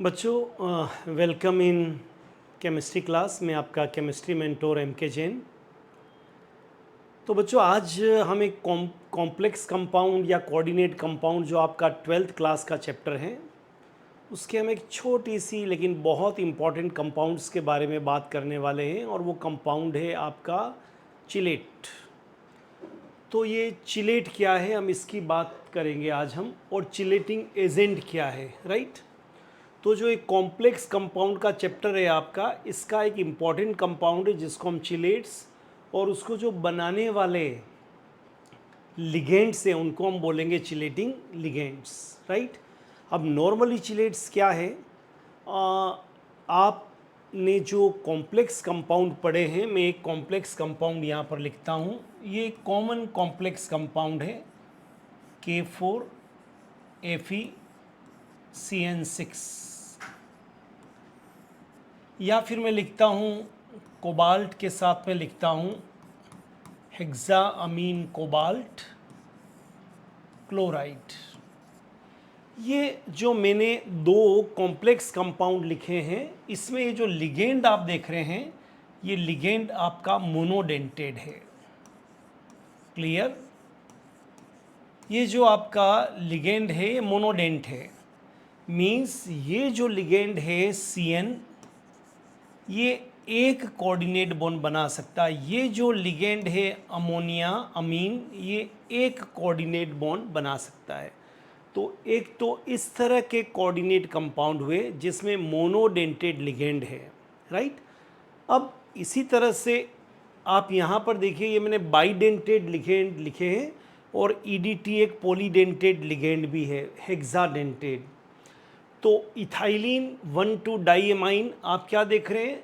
बच्चों welcome in chemistry class में आपका केमिस्ट्री मेंटोर के जैन। तो बच्चों आज हम एक कॉम्प्लेक्स कंपाउंड या कोऑर्डिनेट कंपाउंड जो आपका 12th क्लास का चैप्टर है उसके हम एक छोटी सी लेकिन बहुत इम्पॉर्टेंट कंपाउंड्स के बारे में बात करने वाले हैं और वो कंपाउंड है आपका चिलेट। तो ये चिलेट क्या है हम इसकी बात करेंगे आज हम, और चिलेटिंग एजेंट क्या है, राइट। तो जो एक कॉम्प्लेक्स कंपाउंड का चैप्टर है आपका, इसका एक इम्पॉर्टेंट कंपाउंड है जिसको हम चिलेट्स, और उसको जो बनाने वाले लिगेंड्स हैं उनको हम बोलेंगे चिलेटिंग लिगेंड्स, राइट। अब नॉर्मली चिलेट्स क्या है, आपने जो कॉम्प्लेक्स कंपाउंड पढ़े हैं, मैं एक कॉम्प्लेक्स कंपाउंड यहाँ पर लिखता हूँ। ये कॉमन कॉम्प्लेक्स कंपाउंड है K4FeCN6, या फिर मैं लिखता हूँ कोबाल्ट के साथ में लिखता हूँ हेक्साअमीन कोबाल्ट क्लोराइड। ये जो मैंने दो कॉम्प्लेक्स कंपाउंड लिखे हैं, इसमें ये जो लिगेंड आप देख रहे हैं, ये लिगेंड आपका मोनोडेंटेड है। क्लियर? ये जो आपका लिगेंड है ये मोनोडेंट है, मीन्स ये जो लिगेंड है CN, ये एक कोऑर्डिनेट बॉन्ड बना सकता है। ये जो लिगेंड है अमोनिया अमीन, ये एक कोऑर्डिनेट बॉन्ड बना सकता है। तो एक तो इस तरह के कोऑर्डिनेट कंपाउंड हुए जिसमें मोनोडेंटेड लिगेंड है, राइट। अब इसी तरह से आप यहाँ पर देखिए, ये मैंने बाइडेंटेड लिगेंड लिखे हैं, और EDT एक पॉलीडेंटेड लिगेंड भी है, हेक्साडेंटेड। तो इथाइलिन 1,2 डाइएमाइन आप क्या देख रहे हैं,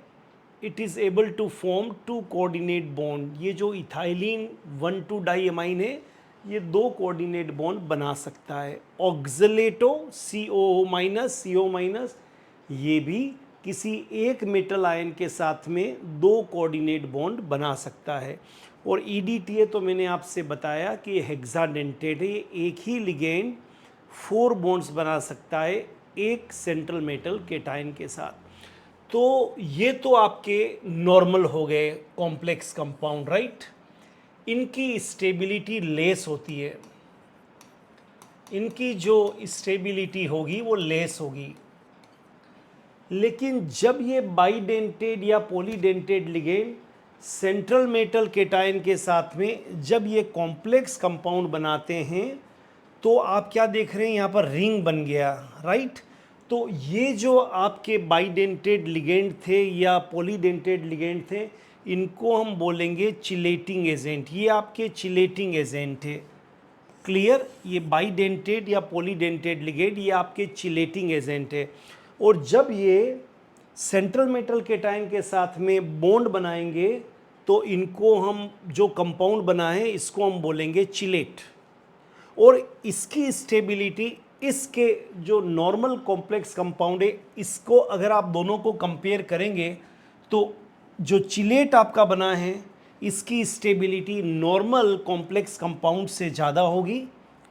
it is able to form 2 coordinate bond. ये जो इथाइलिन 1,2 डाइएमाइन है, ये 2 कोऑर्डिनेट बॉन्ड बना सकता है। ऑक्सलेटो CO- ये भी किसी एक मेटल आयन के साथ में 2 कोऑर्डिनेट बॉन्ड बना सकता है। और EDTA तो मैंने आपसे बताया कि ये हेक्साडेंटेड है, ये एक ही लिगेंड 4 बॉन्ड्स बना सकता है एक सेंट्रल मेटल केटायन के साथ। तो ये तो आपके नॉर्मल हो गए कॉम्प्लेक्स कंपाउंड, राइट। इनकी स्टेबिलिटी लेस होती है, इनकी जो स्टेबिलिटी होगी वो लेस होगी। लेकिन जब ये बाइडेंटेड या polydentate ligand central metal cation के साथ में जब ये कॉम्प्लेक्स कंपाउंड बनाते हैं, तो आप क्या देख रहे हैं, यहाँ पर रिंग बन गया, राइट। तो ये जो आपके बाइडेंटेड लिगेंड थे या पॉलीडेंटेड लिगेंड थे, इनको हम बोलेंगे चिलेटिंग एजेंट। ये आपके चिलेटिंग एजेंट है। क्लियर? ये बाइडेंटेड या पॉलीडेंटेड लिगेंड ये आपके चिलेटिंग एजेंट है। और जब ये सेंट्रल मेटल केटायन के साथ में बॉन्ड बनाएंगे, तो इनको हम जो कंपाउंड बना है इसको हम बोलेंगे चिलेट। और इसकी स्टेबिलिटी इसके जो नॉर्मल कॉम्प्लेक्स कंपाउंड है, इसको अगर आप दोनों को कंपेयर करेंगे तो जो चिलेट आपका बना है इसकी स्टेबिलिटी नॉर्मल कॉम्प्लेक्स कंपाउंड से ज़्यादा होगी।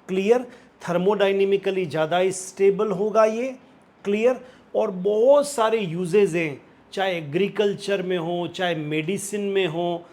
क्लियर? थर्मोडाइनेमिकली ज़्यादा स्टेबल होगा ये। क्लियर? और बहुत सारे यूजेज हैं, चाहे एग्रीकल्चर में हो, चाहे मेडिसिन में हो,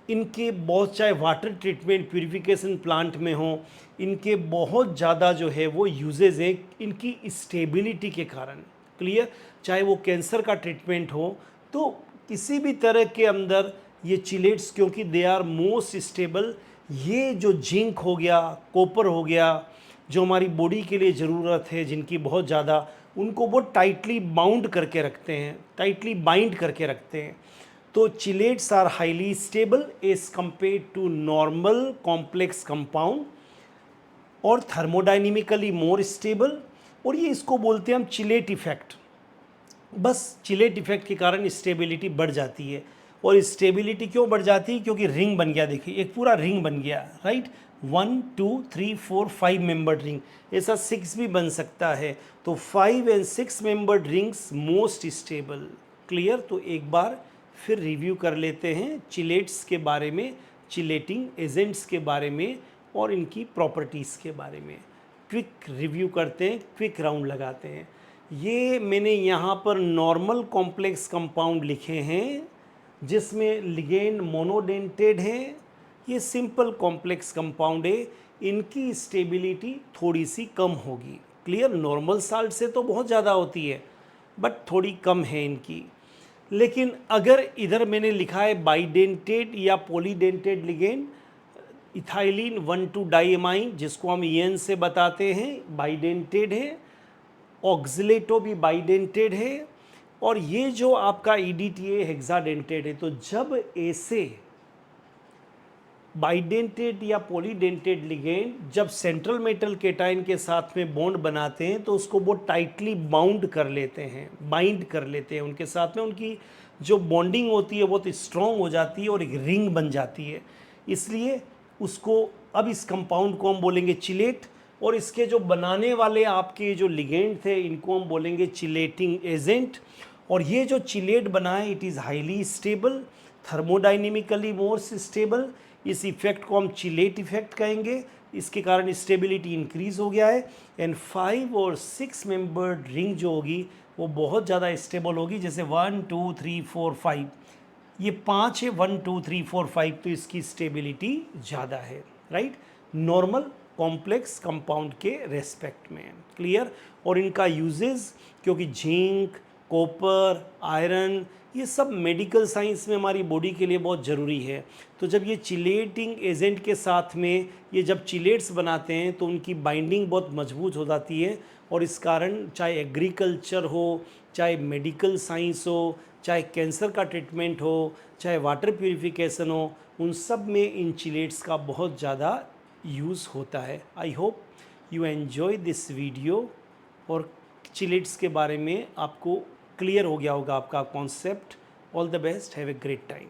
इनके बहुत, चाहे वाटर ट्रीटमेंट प्यूरिफिकेशन प्लांट में हो, इनके बहुत ज़्यादा जो है वो यूजेज हैं इनकी स्टेबिलिटी के कारण। क्लियर? चाहे वो कैंसर का ट्रीटमेंट हो, तो किसी भी तरह के अंदर ये चिलेट्स, क्योंकि दे आर मोस्ट स्टेबल। ये जो जिंक हो गया, कॉपर हो गया, जो हमारी बॉडी के लिए ज़रूरत है जिनकी बहुत ज़्यादा, उनको वो टाइटली बाउंड करके रखते हैं, टाइटली बाइंड करके रखते हैं। तो chelates are highly stable as compare to normal complex compound, और थर्मोडाइनेमिकली मोर स्टेबल। और ये इसको बोलते हैं हम चिलेट इफेक्ट। बस चिलेट इफेक्ट के कारण स्टेबिलिटी बढ़ जाती है। और स्टेबिलिटी क्यों बढ़ जाती है? क्योंकि रिंग बन गया, देखिए एक पूरा रिंग बन गया, राइट। 1 2 3 4 5 मेंबर्ड रिंग, ऐसा 6 भी बन सकता है। तो 5 and 6 membered rings most stable. Clear? तो एक बार फिर रिव्यू कर लेते हैं चिलेट्स के बारे में, चिलेटिंग एजेंट्स के बारे में, और इनकी प्रॉपर्टीज़ के बारे में। क्विक रिव्यू करते हैं, क्विक राउंड लगाते हैं। ये मैंने यहाँ पर नॉर्मल कॉम्प्लेक्स कंपाउंड लिखे हैं जिसमें लिगेंड मोनोडेंटेड है। ये सिंपल कॉम्प्लेक्स कंपाउंड है, इनकी स्टेबिलिटी थोड़ी सी कम होगी। क्लियर, नॉर्मल साल्ट से तो बहुत ज़्यादा होती है बट थोड़ी कम है इनकी। लेकिन अगर इधर मैंने लिखा है बाइडेंटेड या पॉलीडेंटेड लिगेंड, इथाइलिन 1,2 डाइएमाइन जिसको हम EN से बताते हैं, बाइडेंटेड है। ऑक्सिलेटो भी बाइडेंटेड है। और ये जो आपका EDTA हेक्साडेंटेड है। तो जब ऐसे बाइडेंटेड या पॉलीडेंटेड लिगेंड जब सेंट्रल मेटल केटाइन के साथ में बॉन्ड बनाते हैं तो उसको बहुत टाइटली बाउंड कर लेते हैं, बाइंड कर लेते हैं उनके साथ में। उनकी जो बॉन्डिंग होती है बहुत स्ट्रॉन्ग हो जाती है और एक रिंग बन जाती है। इसलिए उसको, अब इस कंपाउंड को हम बोलेंगे चिलेट। और इसके जो बनाने वाले आपके जो लिगेंड थे इनको हम बोलेंगे चिलेटिंग एजेंट। और ये जो चिलेट बना है it is highly stable, thermodynamically more stable. इस इफेक्ट को हम चिलेट इफेक्ट कहेंगे। इसके कारण स्टेबिलिटी इंक्रीज हो गया है। एंड 5 और 6 मेंबर्ड रिंग जो होगी वो बहुत ज़्यादा स्टेबल होगी। जैसे 1 2 3 4 5, ये 5 है, 1 2 3 4 5, तो इसकी स्टेबिलिटी ज़्यादा है, राइट, नॉर्मल कॉम्प्लेक्स कंपाउंड के रेस्पेक्ट में। क्लियर। और इनका यूजेस, क्योंकि जिंक, कॉपर, आयरन, ये सब मेडिकल साइंस में हमारी बॉडी के लिए बहुत ज़रूरी है। तो जब ये चिलेटिंग एजेंट के साथ में ये जब चिलेट्स बनाते हैं तो उनकी बाइंडिंग बहुत मजबूत हो जाती है। और इस कारण चाहे एग्रीकल्चर हो, चाहे मेडिकल साइंस हो, चाहे कैंसर का ट्रीटमेंट हो, चाहे वाटर प्यूरिफिकेशन हो, उन सब में इन चिलेट्स का बहुत ज़्यादा यूज़ होता है। I hope you enjoy this video और चिलेट्स के बारे में आपको क्लियर हो गया होगा आपका concept. All the best, have a great time.